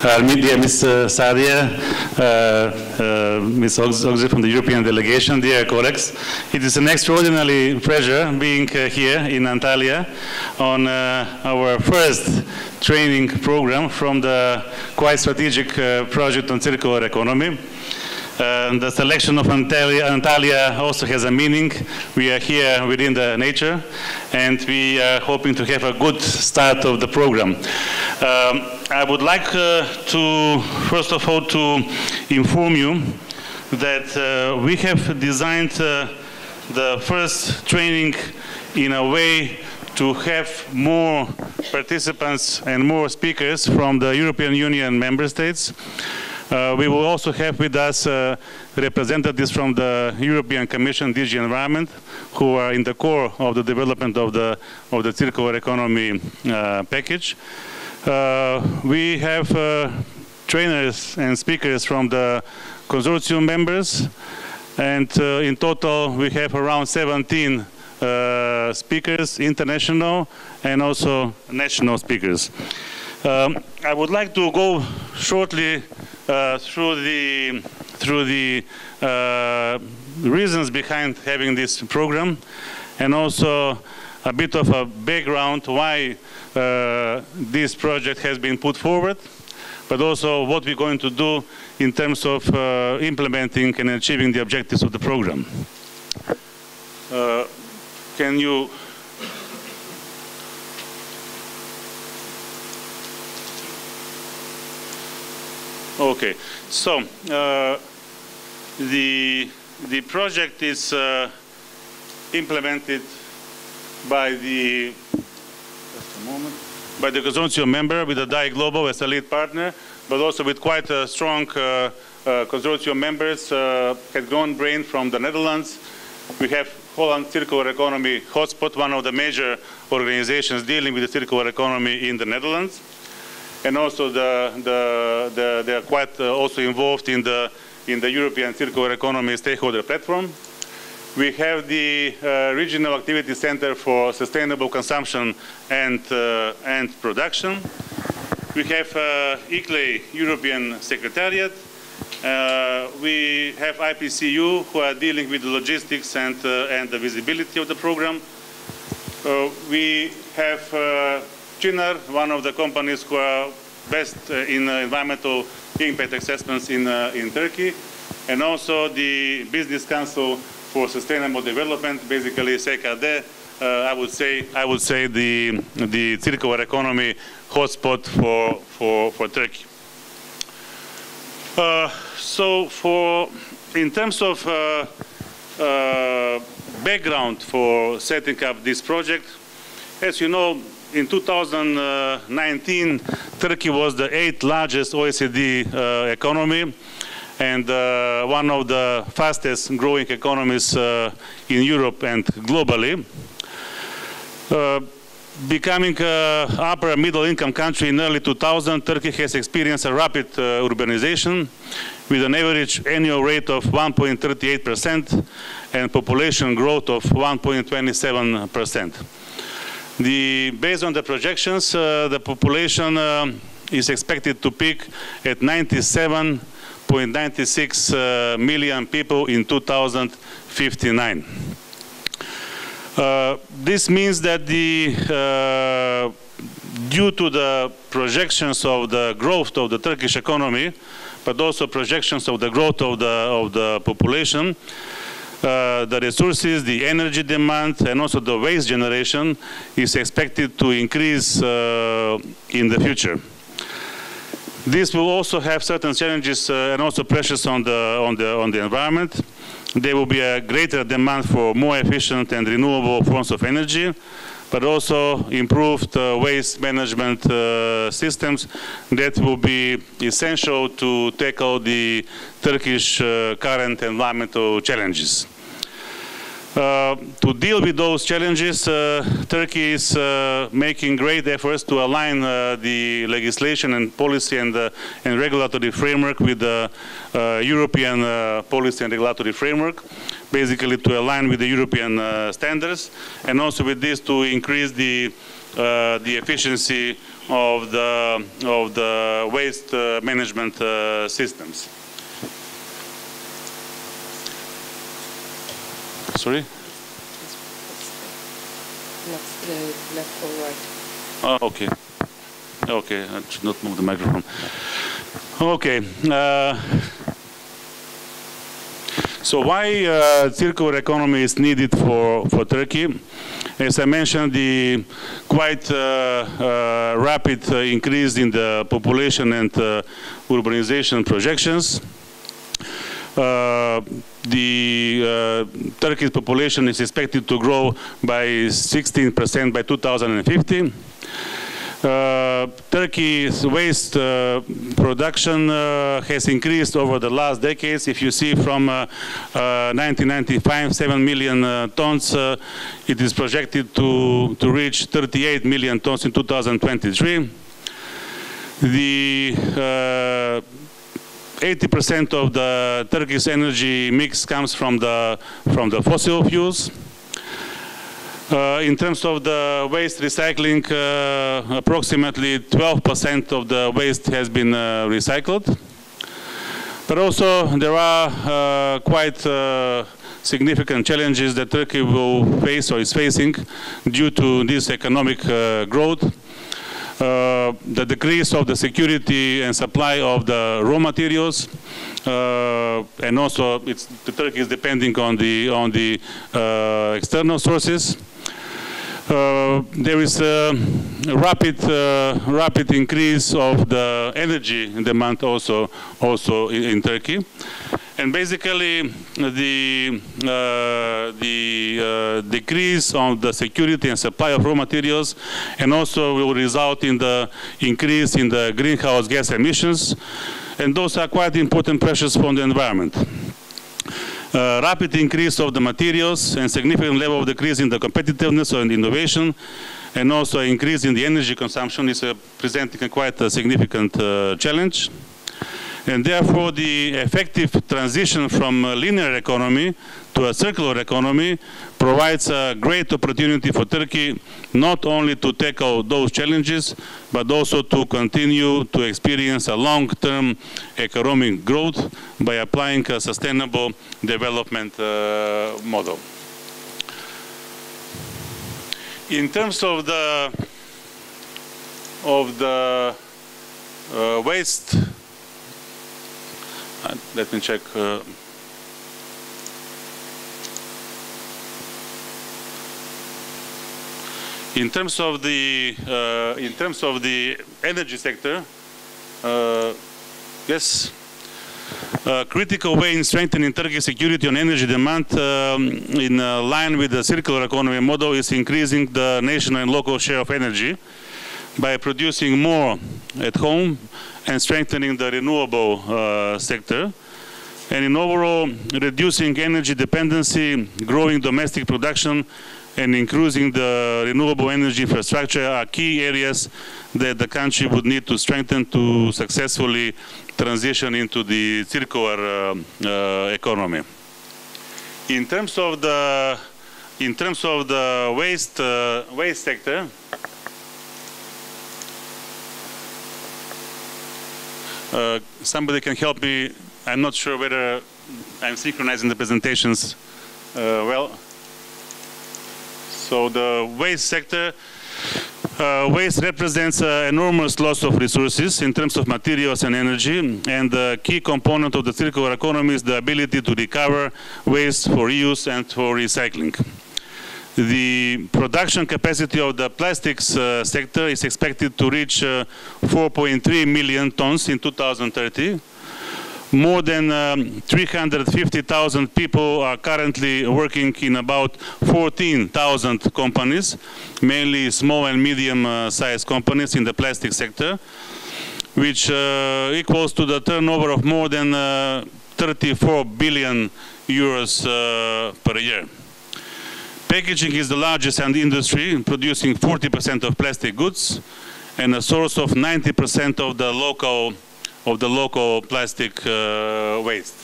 dear Ms. Sadia, Ms. Ogzi from the European delegation, dear colleagues. It is an extraordinary pleasure being here in Antalya on our first training program from the quite strategic project on circular economy. The selection of Antalya also has a meaning. We are here within the nature, and we are hoping to have a good start of the program. I would like to, first of all, to inform you that we have designed the first training in a way to have more participants and more speakers from the European Union member states. We will also have with us representatives from the European Commission, DG Environment, who are in the core of the development of the circular economy package. We have trainers and speakers from the consortium members, and in total we have around 17 speakers, international and also national speakers. I would like to go shortly through the reasons behind having this program, and also a bit of a background why this project has been put forward, but also what we're going to do in terms of implementing and achieving the objectives of the program. Can you... Okay, so the project is implemented by the consortium member with the DAI Global as a lead partner, but also with quite a strong consortium members. Had grown brain from the Netherlands. We have Holland Circular Economy Hotspot, one of the major organizations dealing with the circular economy in the Netherlands. And also they are quite also involved in the European Circular Economy Stakeholder Platform. We have the Regional Activity Center for Sustainable Consumption and Production. We have ICLEI European Secretariat. We have IPCU, who are dealing with the logistics and the visibility of the program. We have Çınar, one of the companies who are best in environmental impact assessments in Turkey, and also the Business Council for Sustainable Development, basically SKD. I would say the circular economy hotspot for Turkey. So in terms of background for setting up this project, as you know, in 2019, Turkey was the 8th largest OECD economy and one of the fastest growing economies in Europe and globally. Becoming an upper middle income country in early 2000, Turkey has experienced a rapid urbanization with an average annual rate of 1.38% and population growth of 1.27%. Based on the projections, the population is expected to peak at 97.96 million people in 2059. This means that due to the projections of the growth of the Turkish economy, but also projections of the growth of the population, the resources, the energy demand, and also the waste generation is expected to increase in the future. This will also have certain challenges and also pressures on the environment. There will be a greater demand for more efficient and renewable forms of energy, but also improved waste management systems that will be essential to tackle the Turkish current environmental challenges. To deal with those challenges, Turkey is making great efforts to align the legislation and policy and regulatory framework with the European policy and regulatory framework, basically to align with the European standards, and also with this to increase the efficiency of the waste management systems. Sorry? Left or right. Oh, okay. Okay, I should not move the microphone. Okay. So why circular economy is needed for Turkey? As I mentioned, the quite rapid increase in the population and urbanization projections. Turkey's population is expected to grow by 16% by 2050. Turkey's waste production has increased over the last decades. If you see from 1995, 7 million tons, it is projected to reach 38 million tons in 2023. The 80% of the Turkish energy mix comes from the fossil fuels. In terms of the waste recycling, approximately 12% of the waste has been recycled. But also there are quite significant challenges that Turkey will face or is facing due to this economic growth. The decrease of the security and supply of the raw materials, and also Turkey is depending on the external sources. There is a rapid increase of the energy demand also in Turkey, and basically the decrease of the security and supply of raw materials, and also will result in the increase in the greenhouse gas emissions, and those are quite important pressures for the environment. Rapid increase of the materials and significant level of decrease in the competitiveness and innovation, and also increase in the energy consumption is presenting quite a significant challenge. And therefore, the effective transition from a linear economy to a circular economy provides a great opportunity for Turkey not only to tackle those challenges, but also to continue to experience a long-term economic growth by applying a sustainable development model. In terms of the waste, let me check. In terms of the energy sector, yes, a critical way in strengthening Turkey's security on energy demand in line with the circular economy model is increasing the national and local share of energy by producing more at home and strengthening the renewable sector, and in overall reducing energy dependency, growing domestic production, and increasing the renewable energy infrastructure are key areas that the country would need to strengthen to successfully transition into the circular economy. In terms of the waste sector, somebody can help me. I'm not sure whether I'm synchronizing the presentations well. So the waste sector, waste represents an enormous loss of resources in terms of materials and energy, and the key component of the circular economy is the ability to recover waste for reuse and for recycling. The production capacity of the plastics sector is expected to reach 4.3 million tons in 2030. More than 350,000 people are currently working in about 14,000 companies, mainly small and medium-sized companies in the plastic sector, which equals to the turnover of more than 34 billion euros per year. Packaging is the largest industry, producing 40% of plastic goods and a source of 90% of the local plastic waste.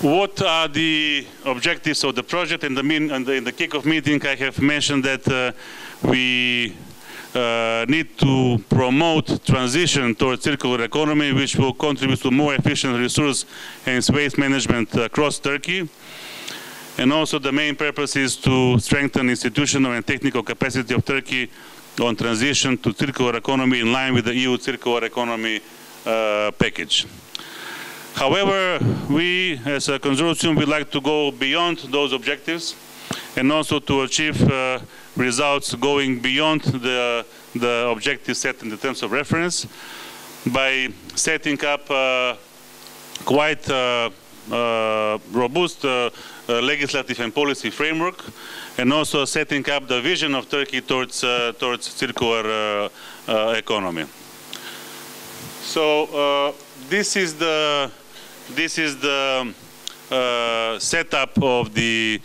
What are the objectives of the project? In the kickoff meeting, I have mentioned that we need to promote transition towards circular economy, which will contribute to more efficient resource and waste management across Turkey. And also the main purpose is to strengthen institutional and technical capacity of Turkey on transition to circular economy in line with the EU circular economy package. However, we as a consortium would like to go beyond those objectives and also to achieve results going beyond the objectives set in the terms of reference by setting up quite robust legislative and policy framework, and also setting up the vision of Turkey towards circular economy. So this is the setup of the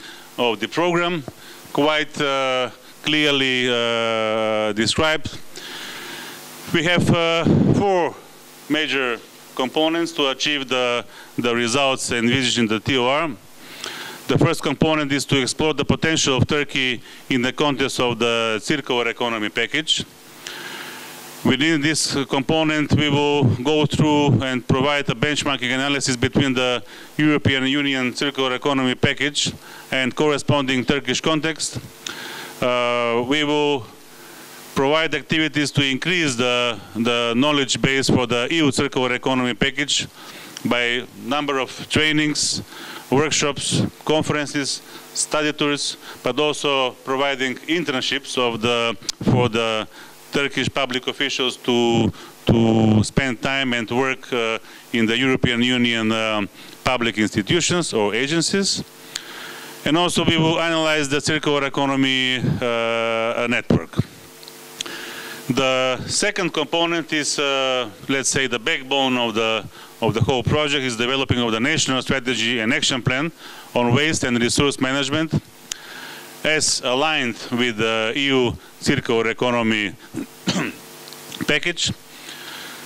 program, quite clearly described. We have 4 major components to achieve the results envisaged in the TOR. The first component is to explore the potential of Turkey in the context of the circular economy package. Within this component, we will go through and provide a benchmarking analysis between the European Union circular economy package and corresponding Turkish context. We will provide activities to increase the knowledge base for the EU circular economy package by number of trainings, workshops, conferences, study tours, but also providing internships for the Turkish public officials to spend time and work in the European Union public institutions or agencies. And also we will analyze the circular economy network. The second component is, let's say, the backbone of the whole project is developing of the national strategy and action plan on waste and resource management as aligned with the EU circular economy package.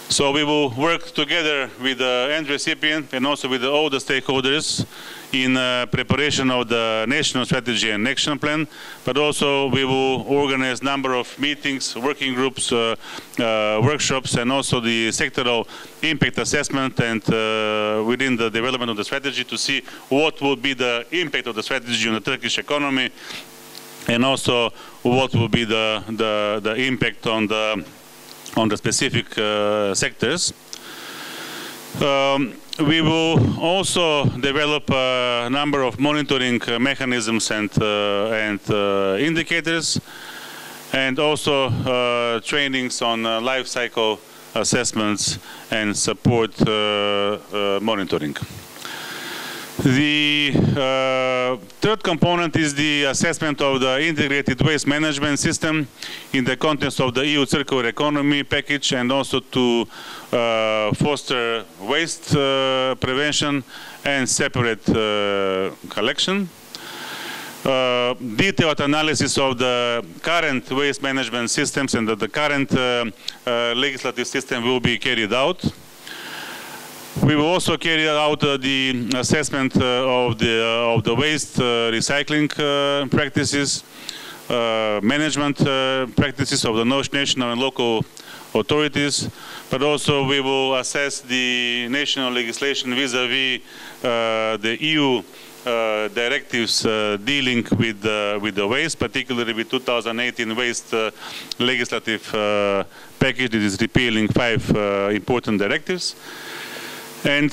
So we will work together with the end recipient and also with all the stakeholders in preparation of the national strategy and action plan, but also we will organize a number of meetings, working groups, workshops, and also the sectoral impact assessment and within the development of the strategy to see what will be the impact of the strategy on the Turkish economy and also what will be the impact on the specific sectors. We will also develop a number of monitoring mechanisms and indicators, and also trainings on life cycle assessments and support monitoring. The third component is the assessment of the integrated waste management system in the context of the EU circular economy package, and also to foster waste prevention and separate collection. Detailed analysis of the current waste management systems and the current legislative system will be carried out. We will also carry out the assessment of the waste recycling practices, management practices of the national and local authorities, but also we will assess the national legislation vis-à-vis the EU directives dealing with the waste, particularly with 2018 waste legislative package that is repealing 5 important directives. And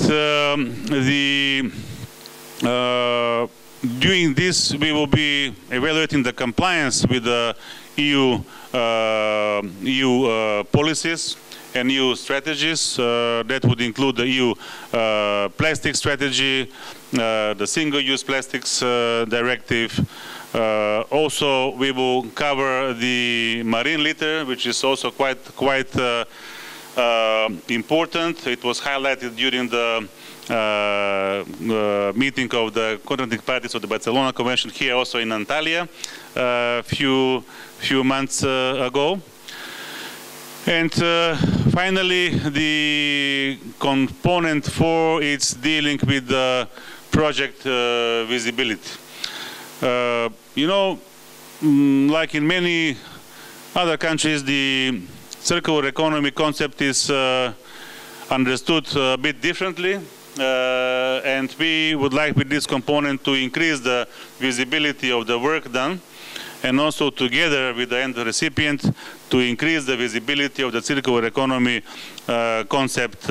doing this, we will be evaluating the compliance with the EU policies and EU strategies. That would include the EU plastic strategy, the single-use plastics directive. Also, we will cover the marine litter, which is also quite important. It was highlighted during the meeting of the contracting parties of the Barcelona Convention here also in Antalya a few months ago. And finally, the component 4 is dealing with the project visibility. You know, like in many other countries, the circular economy concept is understood a bit differently. And we would like with this component to increase the visibility of the work done, and also together with the end recipient to increase the visibility of the circular economy concept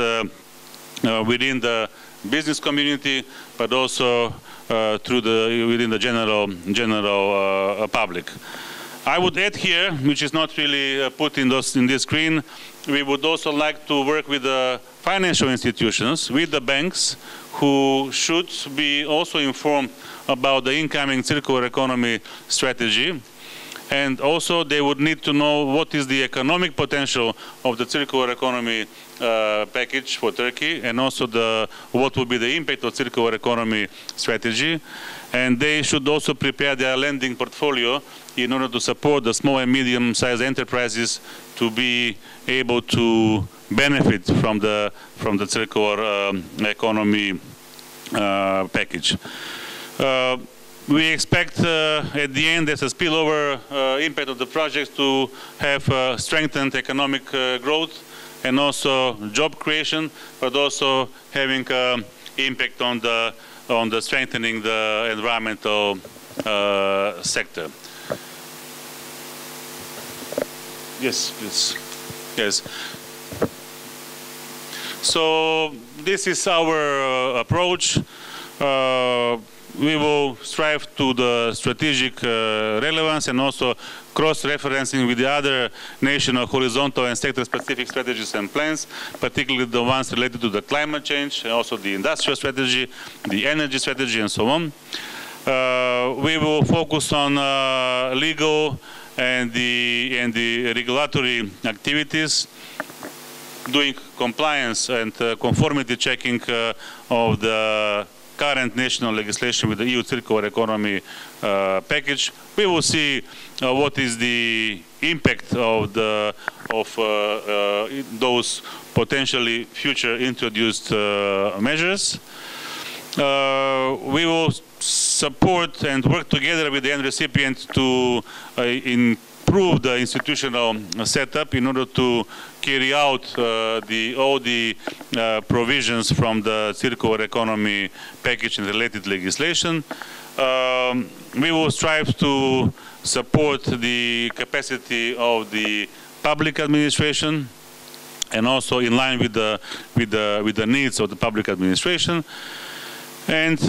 within the business community, but also within the general public. I would add here, which is not really put in this screen, we would also like to work with the financial institutions, with the banks, who should be also informed about the incoming circular economy strategy. And also they would need to know what is the economic potential of the circular economy package for Turkey, and also what will be the impact of circular economy strategy. And they should also prepare their lending portfolio in order to support the small and medium-sized enterprises to be able to benefit from the circular economy package. We expect at the end, as a spillover impact of the project, to have strengthened economic growth and also job creation, but also having impact on the strengthening the environmental sector. Yes, please. Yes. So this is our approach. We will strive to the strategic relevance and also cross-referencing with the other national, horizontal and sector-specific strategies and plans, particularly the ones related to the climate change, and also the industrial strategy, the energy strategy, and so on. We will focus on legal and the regulatory activities, doing compliance and conformity checking of the current national legislation with the EU circular economy package. We will see what is the impact of those potentially future introduced measures. We will support and work together with the end recipient to improve the institutional setup in order to carry out all the provisions from the circular economy package and related legislation. We will strive to support the capacity of the public administration, and also in line with the needs of the public administration. And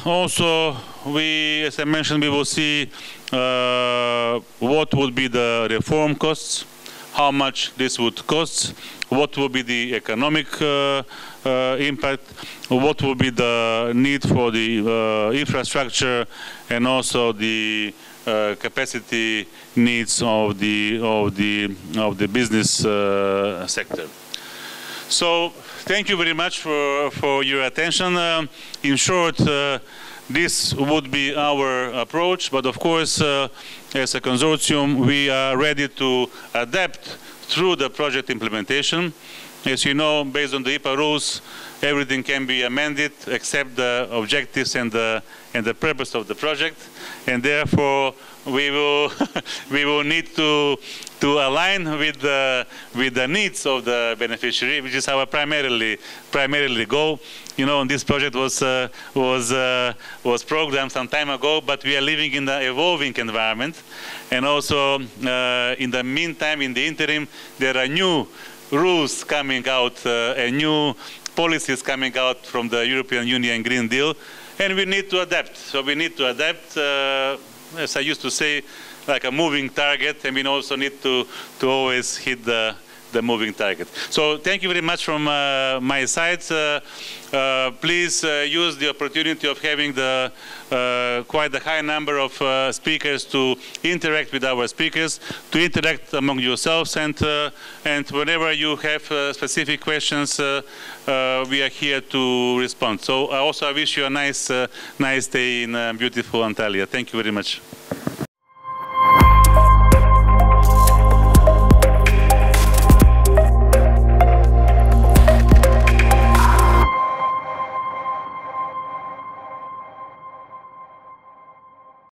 also, as I mentioned, we will see what would be the reform costs, how much this would cost, what will be the economic impact, what will be the need for the infrastructure, and also the capacity needs of the business sector. So thank you very much for your attention. In short, this would be our approach, but of course, as a consortium, we are ready to adapt through the project implementation. As you know, based on the IPA rules, everything can be amended except the objectives and the purpose of the project, and therefore we will need to align with the needs of the beneficiary, which is our primarily goal. You know, this project was programmed some time ago, but we are living in an evolving environment, and also in the meantime, in the interim, there are new rules coming out and new policies coming out from the European Union Green Deal, and we need to adapt. So we need to adapt, as I used to say, like a moving target, and we also need to always hit the moving target. So thank you very much from my side. Please use the opportunity of having quite a high number of speakers to interact with our speakers, to interact among yourselves, and whenever you have specific questions, we are here to respond. So I wish you a nice day in beautiful Antalya. Thank you very much.